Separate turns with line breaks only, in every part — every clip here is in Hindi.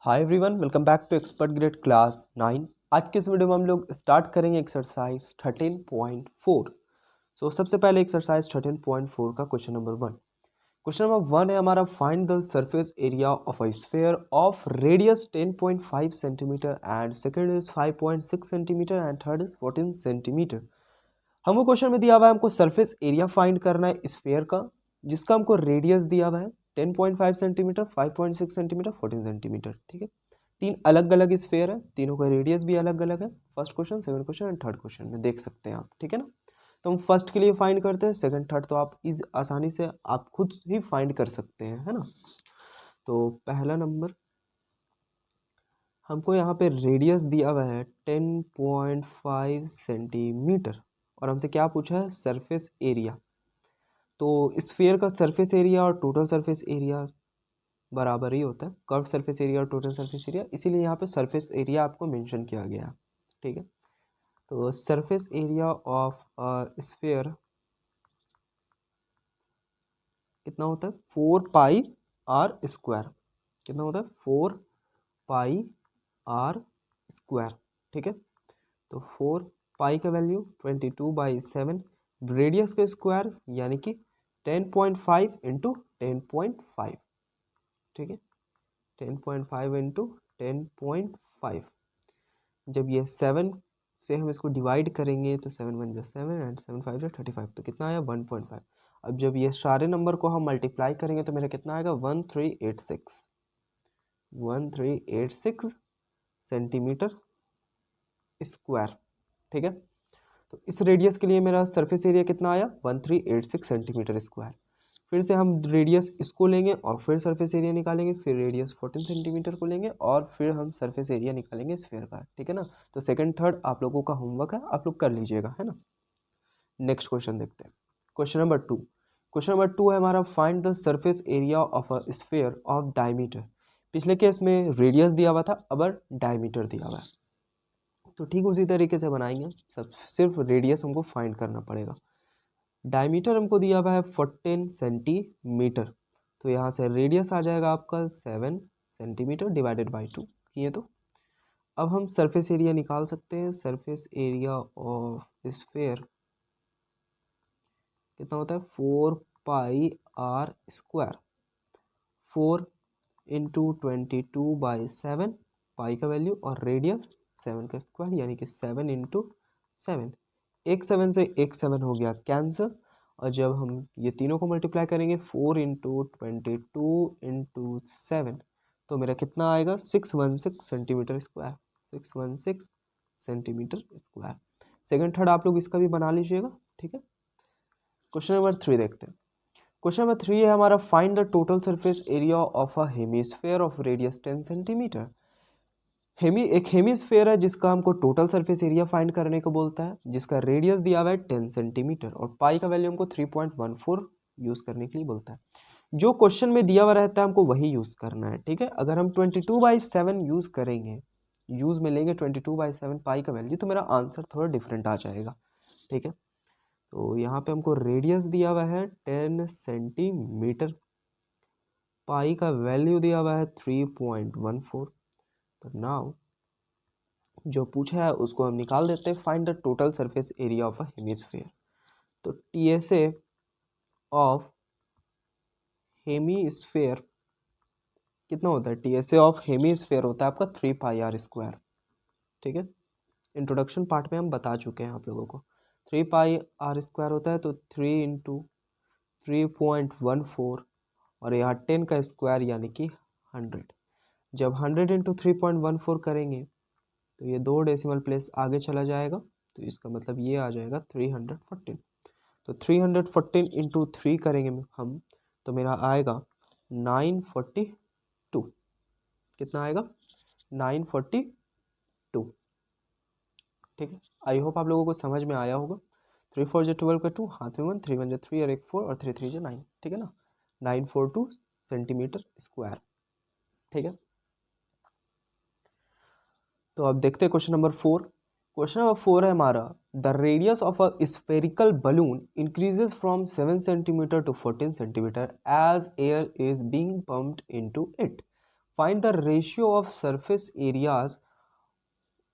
Hi everyone, welcome back to Expert Grade class 9। आज के इस वीडियो में हम लोग स्टार्ट करेंगे एक्सरसाइज 13.4। सबसे पहले एक्सरसाइज 13.4 का क्वेश्चन नंबर 1। क्वेश्चन नंबर 1 है हमारा, find the surface area of a sphere of radius 10.5 centimetre and second is 5.6 centimetre and third is 14 centimetre. हमको क्वेश्चन में दिया हुआ है, हमको सरफेस एरिया फाइंड करना है स्फीयर का, जिसका हमको रेडियस दिया हुआ है 10.5 सेंटीमीटर, 5.6 सेंटीमीटर, 14 सेंटीमीटर। ठीक है, तीन अलग अलग स्फीयर है, तीनों का रेडियस भी अलग अलग है। First question, second question and third question में देख सकते हैं आप। ठीक है ना, तो हम फर्स्ट के लिए फाइंड करते हैं, सेकंड थर्ड तो आप इस आसानी से आप खुद ही फाइंड कर सकते हैं, है ना। तो पहला नंबर, हमको यहाँ पे रेडियस दिया हुआ है 10.5 सेंटीमीटर और हमसे क्या पूछा है, सरफेस एरिया। तो स्फीयर का सरफेस एरिया और टोटल सरफेस एरिया बराबर ही होता है, कर्व सरफेस एरिया और टोटल सरफेस एरिया, इसीलिए यहाँ पे सरफेस एरिया आपको मेंशन किया गया है। ठीक है, तो सरफेस एरिया ऑफ स्फीयर कितना होता है, 4πr²। कितना होता है, 4πr²। ठीक है, तो 4 का वैल्यू 22/7, रेडियस का स्क्वायर यानी कि 10.5 इंटू 10.5। ठीक है, 10.5 इंटू 10.5। जब ये 7 से हम इसको डिवाइड करेंगे तो 7 1 जा 7 एंड 7 5 जा 35, तो कितना आया 1.5। अब जब ये सारे नंबर को हम मल्टीप्लाई करेंगे तो मेरा कितना आएगा 1386 सेंटीमीटर स्क्वायर। ठीक है, तो इस रेडियस के लिए मेरा सरफेस एरिया कितना आया 1386 सेंटीमीटर स्क्वायर। फिर से हम रेडियस इसको लेंगे और फिर सरफेस एरिया निकालेंगे, फिर रेडियस 14 सेंटीमीटर को लेंगे और फिर हम सरफेस एरिया निकालेंगे स्फीयर का। ठीक है ना, तो सेकंड थर्ड आप लोगों का होमवर्क है, आप लोग कर लीजिएगा, है ना। नेक्स्ट क्वेश्चन देखते हैं, क्वेश्चन नंबर 2। क्वेश्चन नंबर 2 है हमारा, find the surface area of a sphere of diameter. पिछले केस में रेडियस दिया हुआ था, अब डायमीटर दिया हुआ है, तो ठीक उसी तरीके से बनाएंगे, सब सिर्फ रेडियस हमको फाइंड करना पड़ेगा। डायमीटर हमको दिया हुआ है 14 सेंटीमीटर, तो यहाँ से रेडियस आ जाएगा आपका 7 सेंटीमीटर डिवाइडेड बाई 2 किए तो। अब हम सरफेस एरिया निकाल सकते हैं, सरफेस एरिया ऑफ स्फीयर कितना होता है 4πr²। 4 इंटू 22/7, पाई का वैल्यू और रेडियस 7 का स्क्वायर यानी कि 7 इंटू 7। एक 7 से एक 7 हो गया कैंसर, और जब हम ये तीनों को मल्टीप्लाई करेंगे 4 इंटू 22/7, तो मेरा कितना आएगा 616 centimetre square. 616 centimetre square. Second third आप लोग इसका भी बना लीजिएगा। ठीक है, क्वेश्चन नंबर 3 देखते हैं। क्वेश्चन नंबर 3 है हमारा, find the total surface area of a hemisphere of radius 10 centimetre. एक हेमिस्फीयर है जिसका हमको टोटल सरफेस एरिया फाइंड करने को बोलता है, जिसका रेडियस दिया हुआ है 10 सेंटीमीटर और पाई का वैल्यू हमको 3.14 यूज करने के लिए बोलता है। जो क्वेश्चन में दिया हुआ रहता है हमको वही यूज करना है। ठीक है, अगर हम 22/7 यूज करेंगे, यूज में लेंगे 22/7 पाई का वैल्यू, तो मेरा आंसर थोड़ा डिफरेंट आ जाएगा। ठीक है, तो यहाँ पे हमको रेडियस दिया हुआ है 10 सेंटीमीटर, पाई का वैल्यू दिया हुआ है 3.14। तो नाउ जो पूछा है उसको हम निकाल देते हैं, find the total surface area of a hemisphere. तो टीएसए ऑफ हेमिस्फीयर कितना होता है, टीएसए ऑफ हेमिस्फीयर होता है आपका 3πr²। ठीक है, इंट्रोडक्शन पार्ट में हम बता चुके हैं आप लोगों को, 3πr² होता है, तो 3 इंटू 3.14 और यहाँ 10 का स्क्वायर यानी कि 100। जब 100 इंटू 3.14 करेंगे तो ये 2 डेसिमल प्लेस आगे चला जाएगा, तो इसका मतलब ये आ जाएगा 314। तो 314 इंटू 3 करेंगे हम, तो मेरा आएगा 942। कितना आएगा 942। ठीक है, आई होप आप लोगों को समझ में आया होगा। 3 4 जो 12 का 2, हाथ में 1, 3 1 जो 3 और एक 4 और 3 3 जो 9। ठीक है ना, 942 सेंटीमीटर स्क्वायर। ठीक है, तो अब देखते हैं क्वेश्चन नंबर 4। क्वेश्चन नंबर 4 है हमारा, the radius of a spherical balloon increases from 7 centimetre to 14 centimetre as air is being pumped into it. Find the ratio of surface areas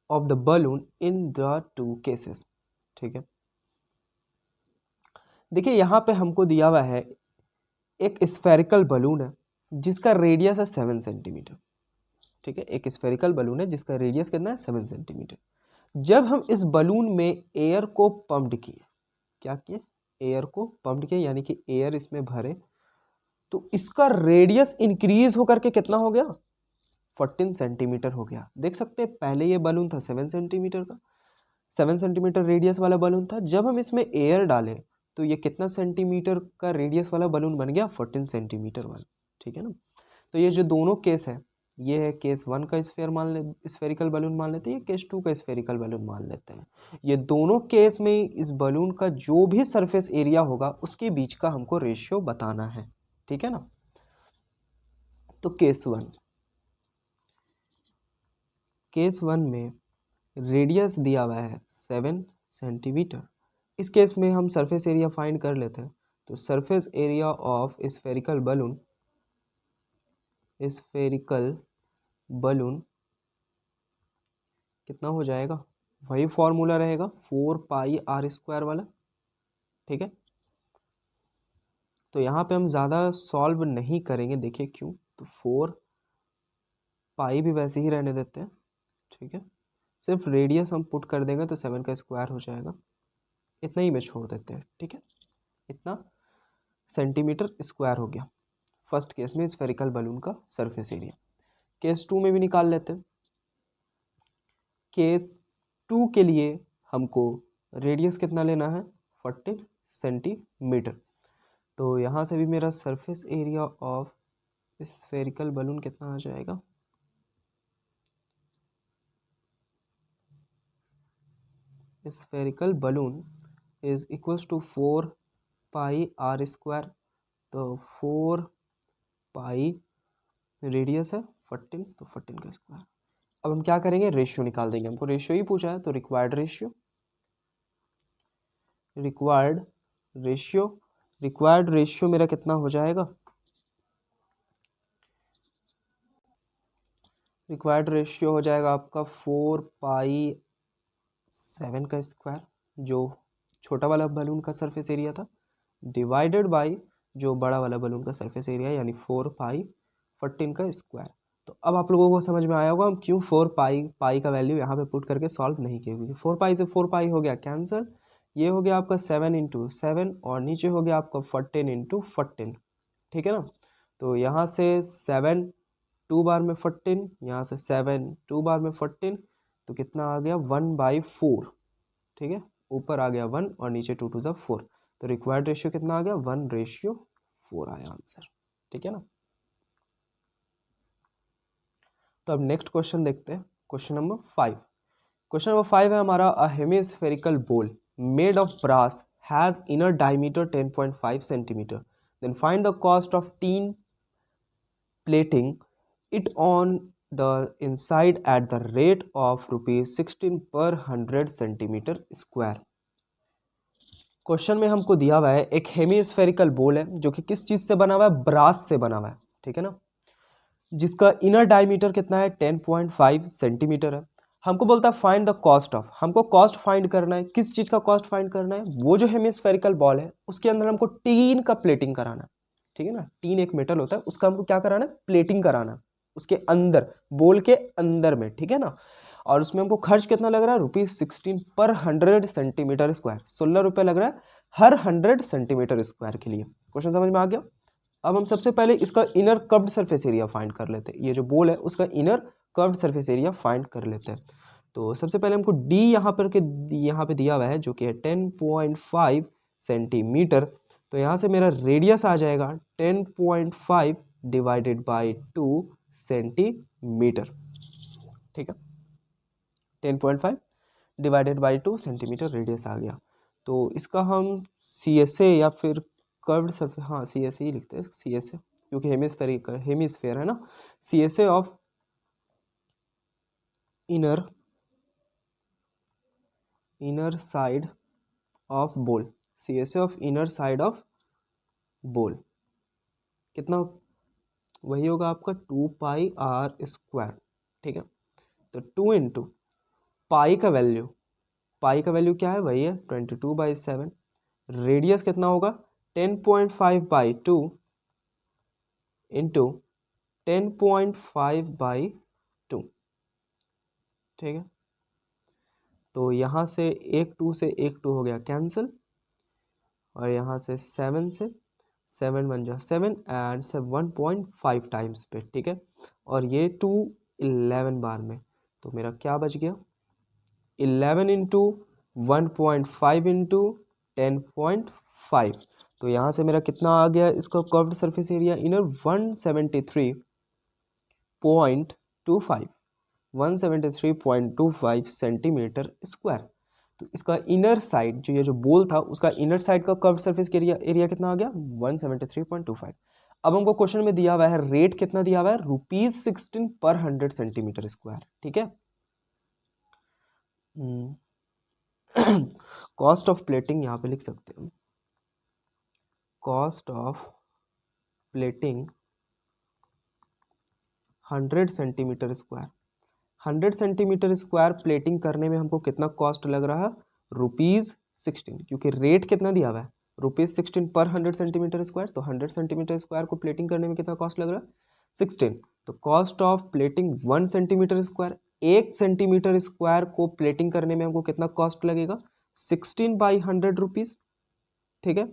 of the balloon in the two cases. ठीक है, देखिए यहाँ पे हमको दिया हुआ है एक स्फेरिकल बलून है जिसका रेडियस है 7 सेंटीमीटर। ठीक है, एक स्फेरिकल बलून है जिसका रेडियस कितना है 7 सेंटीमीटर। जब हम इस बलून में एयर को पंप्ड किए, क्या किए, एयर को पंप्ड किए यानी कि एयर इसमें भरे, तो इसका रेडियस इंक्रीज होकर के कितना हो गया, 14 सेंटीमीटर हो गया। देख सकते हैं पहले ये बलून था 7 सेंटीमीटर का, 7 सेंटीमीटर रेडियस वाला बलून था। जब हम इसमें एयर डाले तो ये कितना सेंटीमीटर का रेडियस वाला बलून बन गया, 14 सेंटीमीटर वाला। ठीक है ना, तो ये जो दोनों केस है, ये है केस 1 का स्फेयर मान ले, स्फेरिकल बलून मान लेते हैं, ये केस 2 का स्फेरिकल बलून मान लेते हैं। ये दोनों केस में इस बलून का जो भी सरफेस एरिया होगा उसके बीच का हमको रेशियो बताना है। ठीक है ना, तो केस 1 में रेडियस दिया हुआ है 7 सेंटीमीटर। इस केस में हम सरफेस एरिया फाइंड कर लेते हैं। तो surface area of spherical balloon कितना हो जाएगा, वही फॉर्मूला रहेगा 4πr² वाला। ठीक है, तो यहाँ पे हम ज़्यादा सॉल्व नहीं करेंगे, देखिए क्यों, तो 4π भी वैसे ही रहने देते हैं। ठीक है, सिर्फ रेडियस हम पुट कर देंगे तो 7 का स्क्वायर हो जाएगा, इतना ही में छोड़ देते हैं। ठीक है, इतना सेंटीमीटर स्क्वायर हो गया फर्स्ट केस में स्फेरिकल बलून का सरफेस एरिया। केस 2 में भी निकाल लेते हैं। केस 2 के लिए हमको रेडियस कितना लेना है, 14 सेंटीमीटर। तो यहाँ से भी मेरा surface area of spherical balloon कितना आ जाएगा, spherical balloon is equals to 4πr²। तो 4π रेडियस है 14, तो 14 का स्क्वायर। अब हम क्या करेंगे, रेशियो निकाल देंगे, हमको रेशियो ही पूछा है, तो रिक्वायर्ड रेशियो मेरा कितना हो जाएगा, रिक्वायर्ड रेशियो हो जाएगा आपका 4π7 का स्क्वायर, जो छोटा वाला बलून का सरफेस एरिया था, डिवाइडेड बाय जो बड़ा वाला बलून का सरफेस एरिया यानी 4π14 का स्क्वायर। तो अब आप लोगों को समझ में आया होगा हम क्यों 4π का वैल्यू यहाँ पे पुट करके सॉल्व नहीं किए, क्योंकि 4π से 4π हो गया कैंसिल, ये हो गया आपका 7 × 7 और नीचे हो गया आपका 14 × 14। ठीक है ना, तो यहाँ से 7 2 बार में 14, यहाँ से 7 2 बार में 14, तो कितना आ गया 1/4। ठीक है, ऊपर आ गया 1 और नीचे 2 2 4, तो रिक्वायर्ड रेशियो कितना आ गया, 1/4 आया आंसर। ठीक है ना, तो अब नेक्स्ट क्वेश्चन देखते हैं, क्वेश्चन नंबर 5। क्वेश्चन नंबर 5 है हमारा, a hemispherical bowl made of brass has inner diameter 10.5 centimetre, then find the cost of tin plating it on the inside at the rate of ₹16 per 100 centimetre square. Question में हमको दिया हुआ है एक हेमीस्फेरिकल बोल है जो कि किस चीज से बना हुआ है, ब्रास से बना हुआ है। ठीक है ना, जिसका इनर डायमीटर कितना है 10.5 सेंटीमीटर है। हमको बोलता है फाइंड द कॉस्ट ऑफ, हमको कॉस्ट फाइंड करना है, किस चीज का कॉस्ट फाइंड करना है, वो जो हेमीस्फेरिकल बॉल है उसके अंदर हमको टीन का प्लेटिंग कराना है। ठीक है ना, टीन एक मेटल होता है, उसका हमको क्या कराना है, प्लेटिंग कराना है उसके अंदर, बोल के अंदर में। ठीक है ना, और उसमें हमको खर्च कितना लग रहा है, ₹16 पर 100 सेंटीमीटर स्क्वायर, 16 रुपये लग रहा है हर 100 सेंटीमीटर स्क्वायर के लिए। क्वेश्चन समझ में आ गया। अब हम सबसे पहले इसका inner curved surface area find कर लेते हैं, ये जो बोल है उसका inner curved surface area find कर लेते हैं। तो सबसे पहले हमको डी यहाँ पे दिया हुआ है जो कि है 10.5 सेंटीमीटर। तो यहाँ से मेरा रेडियस आ जाएगा 10.5 डिवाइडेड बाई 2 सेंटीमीटर। ठीक है, 10.5 डिवाइडेड बाई 2 सेंटीमीटर रेडियस आ गया। तो इसका हम CSA या फिर कर्व्ड सरफेस, हाँ CSA ही लिखते हैं, CSA क्योंकि हेमिस्फेयर है ना। CSA of inner side of बोल, CSA of inner side of बोल कितना वही होगा आपका 2πr²। ठीक है, तो 2 इंटू पाई का वैल्यू क्या है, वही है 22/7। रेडियस कितना होगा 10.5/2 इंटू 10.5/2। ठीक है, तो यहाँ से एक 2 से एक 2 हो गया कैंसिल, और यहाँ से 7 से 7 बन जाए 7 एंड से 1.5 टाइम्स पे। ठीक है, और ये 2 11 बार में, तो मेरा क्या बच गया 11 इंटू 1.5 इंटू 10.5। तो यहाँ से मेरा कितना आ गया इसका curved surface area inner 173.25 centimetre square. तो इसका इनर साइड जो ये जो बोल था उसका इनर साइड का कर्व्ड सरफेस एरिया कितना आ गया 173.25। अब हमको क्वेश्चन में दिया हुआ है रेट कितना दिया हुआ है ₹16 पर 100 सेंटीमीटर स्क्वायर। ठीक है, कॉस्ट ऑफ प्लेटिंग यहाँ पे लिख सकते हैं, cost of plating 100 centimetre square. 100 centimetre square plating करने में हमको कितना कॉस्ट लग रहा है ₹16, क्योंकि रेट कितना दिया हुआ है ₹16 पर 100 सेंटीमीटर स्क्वायर। तो 100 सेंटीमीटर स्क्वायर को प्लेटिंग करने में कितना कॉस्ट लग रहा है 16। तो cost of plating 1 centimetre square, 1 centimetre square को प्लेटिंग करने में हमको कितना कॉस्ट लगेगा 16/100 रुपीज़। ठीक है,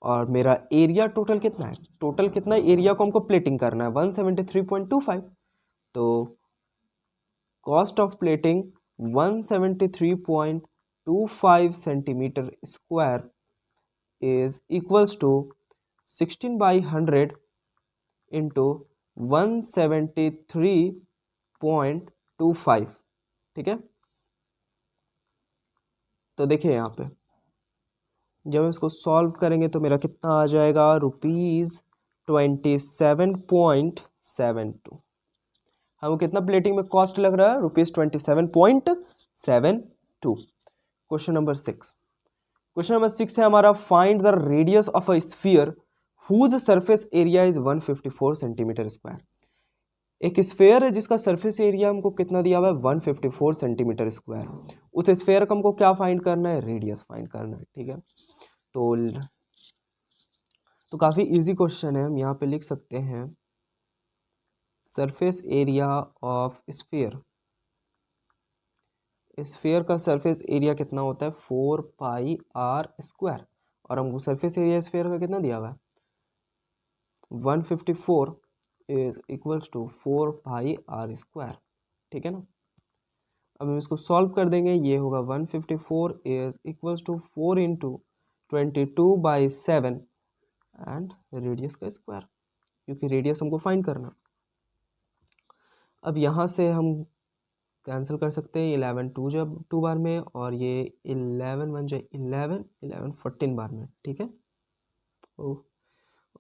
और मेरा एरिया टोटल कितना है, टोटल कितना एरिया को हमको प्लेटिंग करना है 173.25। तो cost of plating 173.25 centimetre square is equals to 16/100 into 173.25। ठीक है, तो देखिए यहाँ पे जब हम इसको सॉल्व करेंगे तो मेरा कितना आ जाएगा ₹27.72। हमको कितना प्लेटिंग में कॉस्ट लग रहा है ₹27.72। क्वेश्चन नंबर 6, क्वेश्चन नंबर 6 है हमारा find the radius of a sphere whose surface area is 154 centimetre square. एक स्फेयर है जिसका सरफेस एरिया हमको कितना दिया हुआ है 154 सेंटीमीटर स्क्वायर। उस स्फेयर का हमको क्या फाइंड करना है, रेडियस फाइंड करना है। ठीक है, तो काफ़ी इजी क्वेश्चन है, हम यहाँ पे लिख सकते हैं surface area of sphere. Sphere का सरफेस एरिया कितना होता है 4πr², और हमको सरफेस एरिया स्फीयर का कितना दिया हुआ है 154 इज इक्वल्स टू 4πr²। ठीक है ना, अब हम इसको सॉल्व कर देंगे, ये होगा 154 is equals to 4 into 22/7 and radius का स्क्वायर, क्योंकि रेडियस हमको फाइंड करना। अब यहाँ से हम कैंसिल कर सकते हैं 11 2 बार में, और ये 11 बन जाए 11 14 बार में। ठीक है,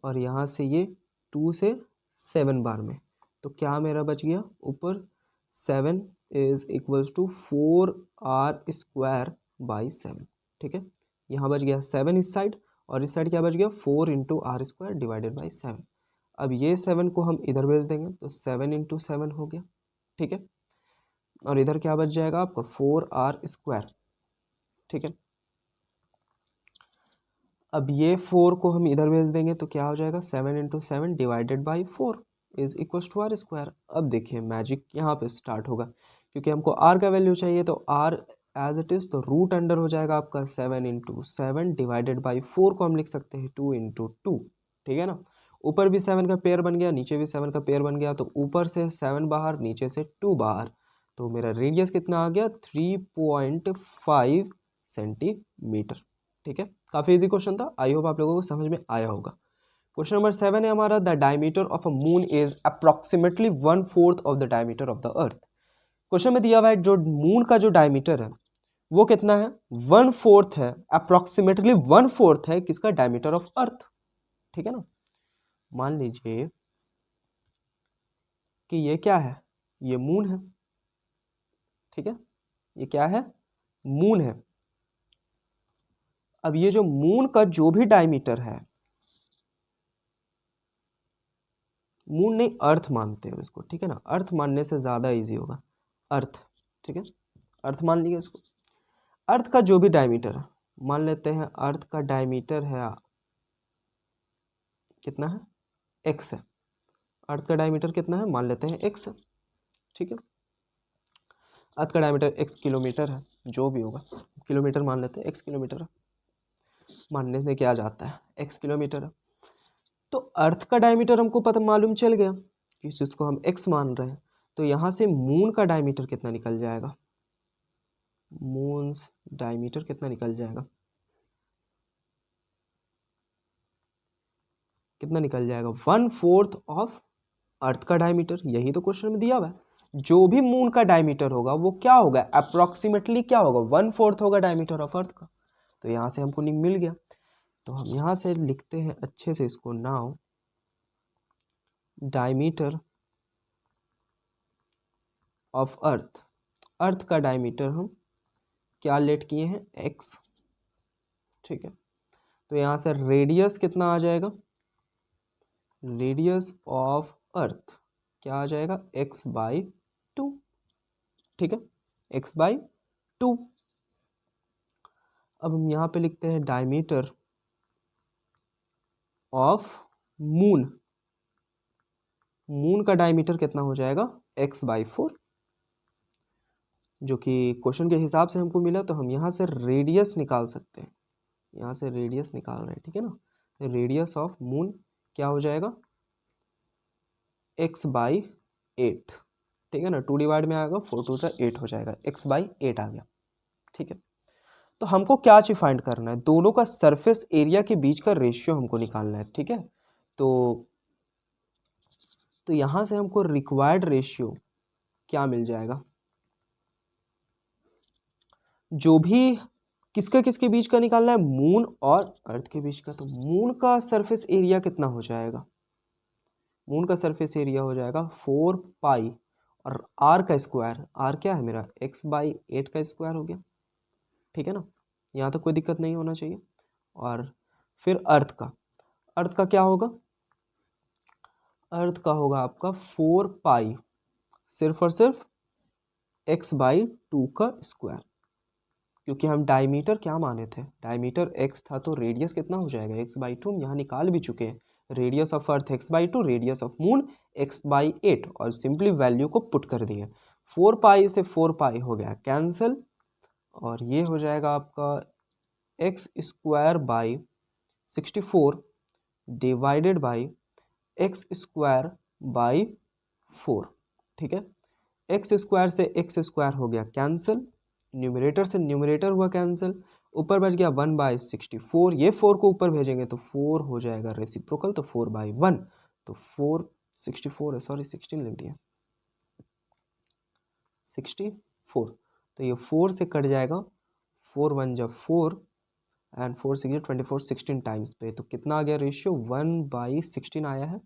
और यहाँ से ये 2 से 7 बार में, तो क्या मेरा बच गया ऊपर 7 इज इक्वल्स टू 4r²/7। ठीक है, यहाँ बच गया 7 इस साइड, और इस साइड क्या बच गया 4 इंटू r² डिवाइडेड बाई 7। अब ये 7 को हम इधर भेज देंगे तो 7 इंटू 7 हो गया। ठीक है, और इधर क्या बच जाएगा आपका 4r²। ठीक है, अब ये 4 को हम इधर भेज देंगे तो क्या हो जाएगा 7 into 7 divided by 4 is equals to r²। अब देखिए मैजिक यहाँ पे स्टार्ट होगा, क्योंकि हमको r का वैल्यू चाहिए, तो r एज इट इज़, तो रूट अंडर हो जाएगा आपका 7 इंटू 7 डिवाइडेड बाई 4 को हम लिख सकते हैं 2 इंटू 2। ठीक है ना, ऊपर भी 7 का पेयर बन गया, नीचे भी 7 का पेयर बन गया, तो ऊपर से 7 बाहर, नीचे से 2 बाहर, तो मेरा रेडियस कितना आ गया 3.5 सेंटीमीटर। ठीक है, काफ़ी इजी क्वेश्चन था, आई होप आप लोगों को समझ में आया होगा। क्वेश्चन नंबर 7 है हमारा the diameter of a moon is approximately 1/4 of the diameter of the earth. Question में दिया हुआ है जो मून का जो डायमीटर है वो कितना है 1/4 है, अप्रोक्सीमेटली 1/4 है किसका डायमीटर ऑफ अर्थ। ठीक है ना, मान लीजिए कि ये क्या है, ये मून है। ठीक है, ये क्या है, मून है। अब ये जो मून का जो भी डायमीटर है, मून नहीं, अर्थ मानते हैं इसको, ठीक है ना, अर्थ मानने से ज़्यादा इजी होगा, अर्थ, ठीक है, अर्थ मान लिया इसको। अर्थ का जो भी डायमीटर है, मान लेते हैं अर्थ का डायमीटर है कितना है, एक्स है, अर्थ का डायमीटर कितना है, मान लेते हैं एक्स है, ठीक है, अर्थ का डायमीटर एक्स किलोमीटर है, जो भी होगा किलोमीटर मान लेते हैं, एक्स किलोमीटर है, मानने में क्या जाता है, एक्स किलोमीटर है। तो अर्थ का डायमीटर हमको पता मालूम चल गया कि इस चीज़ को हम एक्स मान रहे हैं, तो यहाँ से मून का डायमीटर कितना निकल जाएगा, मून्स डायमीटर कितना निकल जाएगा, कितना निकल जाएगा, 1/4 ऑफ अर्थ का डायमीटर, यही तो क्वेश्चन में दिया हुआ है। जो भी मून का डायमीटर होगा वो क्या होगा, अप्रोक्सीमेटली क्या होगा, 1/4 होगा डायमीटर ऑफ अर्थ का। तो यहाँ से हमको मिल गया, तो हम यहाँ से लिखते हैं अच्छे से इसको, नाउ डायमीटर ऑफ अर्थ, अर्थ का डायमीटर हम क्या लेट किए हैं, एक्स, ठीक है। तो यहाँ से रेडियस कितना आ जाएगा, रेडियस ऑफ अर्थ क्या आ जाएगा, x/2, ठीक है, x/2। अब हम यहाँ पे लिखते हैं डायमीटर ऑफ मून, मून का डायमीटर कितना हो जाएगा, x/4, जो कि क्वेश्चन के हिसाब से हमको मिला। तो हम यहाँ से रेडियस निकाल सकते हैं, यहाँ से रेडियस निकाल रहे हैं, ठीक है ना, रेडियस ऑफ मून क्या हो जाएगा, x/8, ठीक है ना, 2 डिवाइड में आएगा, 4 2 से 8 हो जाएगा, x/8 आ गया, ठीक है। तो हमको क्या चीज फाइंड करना है, दोनों का सरफेस एरिया के बीच का रेशियो हमको निकालना है, ठीक है। तो यहाँ से हमको रिक्वायर्ड रेशियो क्या मिल जाएगा, जो भी किसके बीच का निकालना है, मून और अर्थ के बीच का। तो मून का सरफेस एरिया कितना हो जाएगा, मून का सरफेस एरिया हो जाएगा 4 पाई, और आर का स्क्वायर, आर क्या है मेरा, x/8 का स्क्वायर हो गया, ठीक है ना, यहाँ तक कोई दिक्कत नहीं होना चाहिए। और फिर अर्थ का क्या होगा, अर्थ का होगा आपका 4 पाई, सिर्फ और सिर्फ x/2 का स्क्वायर, क्योंकि हम डायमीटर क्या माने थे, डायमीटर x था, तो रेडियस कितना हो जाएगा, x/2, हम यहाँ निकाल भी चुके हैं, radius of earth x/2, radius of moon x/8, और सिंपली वैल्यू को पुट कर दिए, 4 पाई से 4 पाई हो गया कैंसिल, और ये हो जाएगा आपका x²/64 डिवाइडेड बाई x²/4, ठीक है, x² से x² हो गया कैंसिल, न्यूमरेटर से न्यूमरेटर हुआ कैंसिल, ऊपर बच गया 1/64, ये 4 को ऊपर भेजेंगे तो 4 हो जाएगा रेसिप्रोकल, तो 4/1, तो 4/64 है, सॉरी 16 लिख दिया, 64, तो ये 4 से कट जाएगा, 4 1 जा 4 एंड 4 6 24, 16 टाइम्स पे, तो कितना आ गया रेशियो, 1/16 आया है,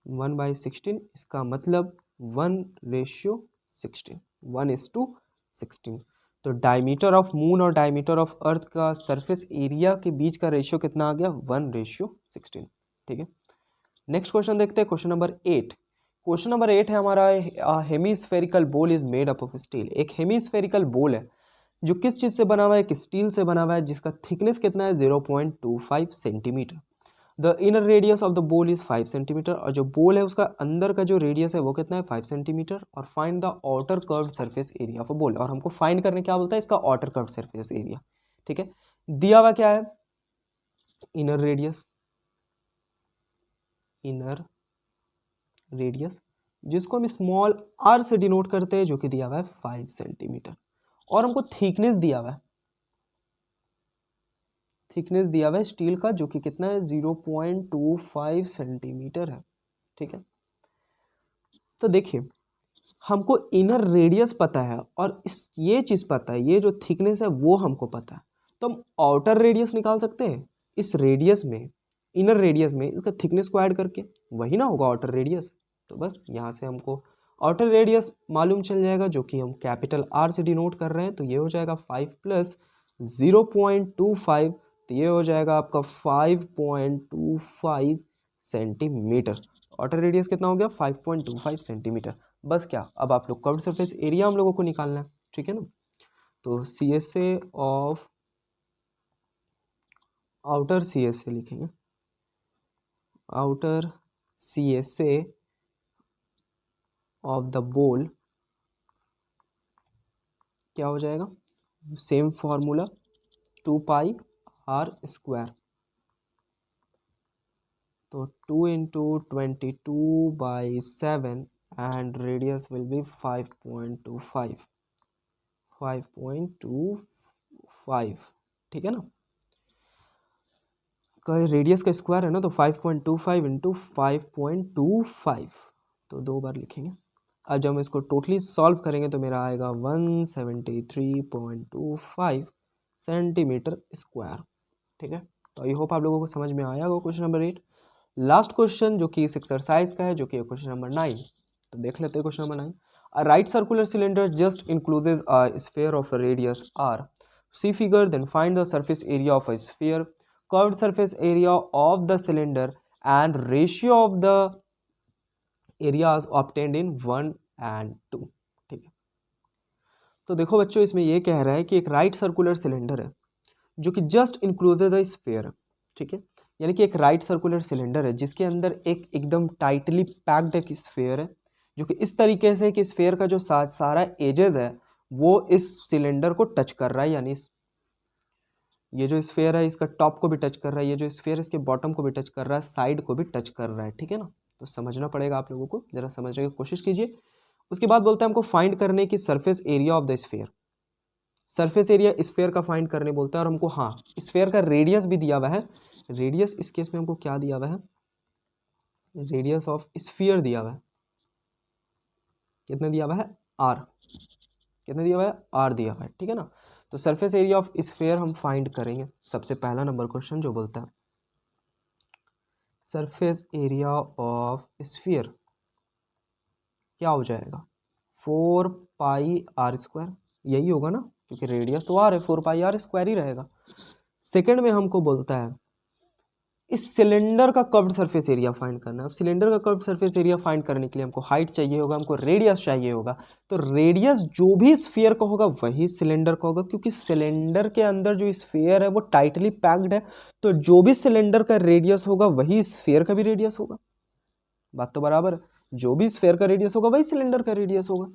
1/16, इसका मतलब 1/16, 1:16। तो डायमीटर ऑफ मून और डायमीटर ऑफ अर्थ का सरफेस एरिया के बीच का रेशियो कितना आ गया, 1:16, ठीक है। नेक्स्ट क्वेश्चन देखते हैं, क्वेश्चन नंबर 8। क्वेश्चन नंबर 8 है हमारा, हेमीस्फेरिकल बोल is made up of steel. एक हेमीस्फेरिकल बोल है जो किस चीज़ से बना हुआ है, एक स्टील से बना हुआ है, जिसका थिकनेस कितना है, 0.25 centimetre. The inner radius of the बोल इज 5 सेंटीमीटर, और जो बोल है उसका अंदर का जो रेडियस है वो कितना है, 5 सेंटीमीटर। और find the outer curved surface area of अ बोल, और हमको फाइंड करने क्या बोलता है, इसका आउटर कर्व्ड सरफेस एरिया, ठीक है। दिया हुआ क्या है, इनर रेडियस, इनर रेडियस जिसको हम स्मॉल r से डिनोट करते हैं, जो कि दिया हुआ है 5 सेंटीमीटर, और हमको थिकनेस दिया हुआ है, थिकनेस दिया हुआ है स्टील का, जो कि कितना है, 0.25 सेंटीमीटर है, ठीक है। तो देखिए हमको इनर रेडियस पता है, और ये चीज़ पता है, ये जो थिकनेस है वो हमको पता है, तो हम आउटर रेडियस निकाल सकते हैं इस रेडियस में, इनर रेडियस में इसका थिकनेस को ऐड करके, वही ना होगा आउटर रेडियस। तो बस यहाँ से हमको आउटर रेडियस मालूम चल जाएगा, जो कि हम कैपिटल R से डिनोट कर रहे हैं, तो ये हो जाएगा 5 + 0.25, तो ये हो जाएगा आपका 5.25 सेंटीमीटर। आउटर रेडियस कितना हो गया 5.25 सेंटीमीटर। बस क्या, अब आप लोग कर्व्ड सरफेस एरिया हम लोगों को निकालना है, ठीक है ना। तो C S A of outer C S A लिखेंगे, outer C S A of the bowl क्या हो जाएगा, सेम फॉर्मूला 2πr²। तो 2 × 22/7 and radius will be 5.25, 5.25, ठीक है ना। रेडियस का स्क्वायर है ना, तो 5.25 × 5.25, तो 2 बार लिखेंगे। अब जब हम इसको टोटली सॉल्व करेंगे तो मेरा आएगा 173.25 सेंटीमीटर स्क्वायर, ठीक है। तो आई होप आप लोगों को समझ में आया होगा क्वेश्चन नंबर 8। लास्ट क्वेश्चन जो कि इस एक्सरसाइज का है, जो कि क्वेश्चन नंबर 9, तो देख लेते हैं question number 9। A right circular cylinder just encloses a sphere of radius r, see figure, then find the surface area of a sphere, curved surface area of the cylinder and ratio of the areas obtained in 1 and 2, ठीक है। तो देखो बच्चों, इसमें ये कह रहा है कि एक राइट सर्कुलर सिलेंडर है जो कि जस्ट इंक्लोजेज अ स्फीयर, ठीक है। यानी कि एक राइट सर्कुलर सिलेंडर है जिसके अंदर एक एकदम टाइटली पैक्ड एक स्फीयर है, जो कि इस तरीके से कि स्फीयर का जो सारा एजेस है वो इस सिलेंडर को टच कर रहा है, यानी ये जो स्फीयर है इसका टॉप को भी टच कर रहा है, ये जो स्फीयर इसके बॉटम को भी टच कर रहा है, साइड को भी टच कर रहा है, ठीक है ना। तो समझना पड़ेगा आप लोगों को, जरा समझने की कोशिश कीजिए। उसके बाद बोलता है हमको फाइंड करने की surface area of the sphere, surface area sphere का फाइंड करने बोलता है, और हमको हाँ स्फीयर का रेडियस भी दिया हुआ है। रेडियस इस केस में हमको क्या दिया हुआ है, रेडियस ऑफ स्फीयर दिया हुआ है, कितना दिया हुआ है r, कितना दिया हुआ है r दिया हुआ है, ठीक है ना। तो सरफेस एरिया ऑफ स्फीयर हम फाइंड करेंगे। सबसे पहला नंबर क्वेश्चन जो बोलता है सरफेस एरिया ऑफ स्फीयर क्या हो जाएगा 4πr², यही होगा ना, क्योंकि रेडियस तो r है, 4πr² ही रहेगा। सेकंड में हमको बोलता है इस सिलेंडर का कर्व्ड सरफेस एरिया फाइंड करना है। अब सिलेंडर का कर्व्ड सरफेस एरिया फाइंड करने के लिए हमको हाइट चाहिए होगा, हमको रेडियस चाहिए होगा। तो रेडियस जो भी स्फीयर का होगा वही सिलेंडर का होगा, क्योंकि सिलेंडर के अंदर जो स्फीयर है वो टाइटली पैक्ड है, तो जो भी सिलेंडर का रेडियस होगा वही स्फीयर का भी रेडियस होगा। बात तो बराबर है, जो भी स्फीयर का रेडियस होगा वही सिलेंडर का रेडियस होगा।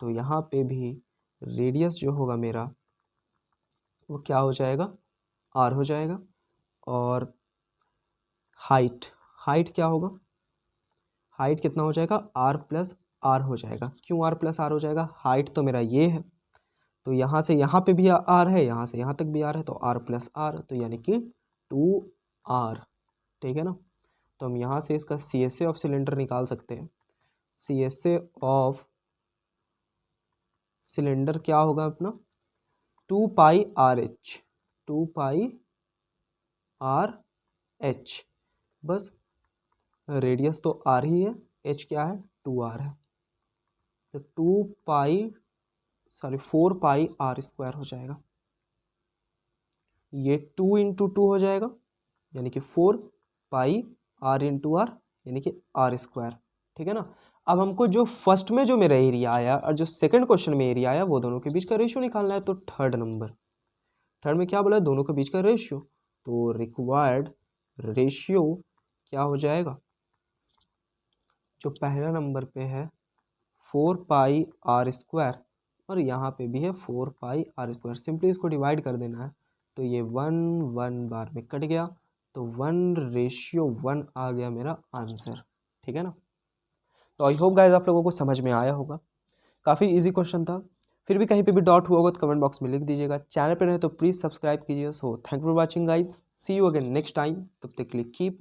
तो यहाँ पे भी रेडियस जो होगा मेरा वो क्या हो जाएगा, r हो जाएगा। और हाइट, हाइट क्या होगा, हाइट कितना हो जाएगा r+r हो जाएगा। क्यों r+r हो जाएगा, हाइट तो मेरा ये है, तो यहाँ से यहाँ पे भी r है, यहाँ से यहाँ तक भी r है, तो r+r, तो यानी कि 2r, ठीक है ना। तो हम यहाँ से इसका C S A of cylinder निकाल सकते हैं। C S A of cylinder क्या होगा अपना 2πrh, 2πrh, बस रेडियस तो r ही है, h क्या है 2r है, तो 4πr² हो जाएगा। ये 2 × 2 हो जाएगा, यानी कि 4πr × r, यानी कि r², ठीक है ना। अब हमको जो फर्स्ट में जो मेरा एरिया आया और जो सेकंड क्वेश्चन में एरिया आया वो दोनों के बीच का रेशियो निकालना है। तो थर्ड में क्या बोला है, दोनों के बीच का रेशियो। तो रिक्वायर्ड रेशियो क्या हो जाएगा, जो पहला नंबर पे है 4πr² और यहाँ पे भी है 4πr²। सिंपली इसको डिवाइड कर देना है, तो ये 1 बार में कट गया, तो 1:1 आ गया मेरा आंसर, ठीक है ना। तो आई होप गाइस आप लोगों को समझ में आया होगा, काफ़ी इजी क्वेश्चन था। फिर भी कहीं पे भी डाउट हुआ होगा तो कमेंट बॉक्स में लिख दीजिएगा। चैनल पर रहे तो प्लीज़ सब्सक्राइब कीजिए। So thank for watching guys, see you again next time, तब तक के लिए कीप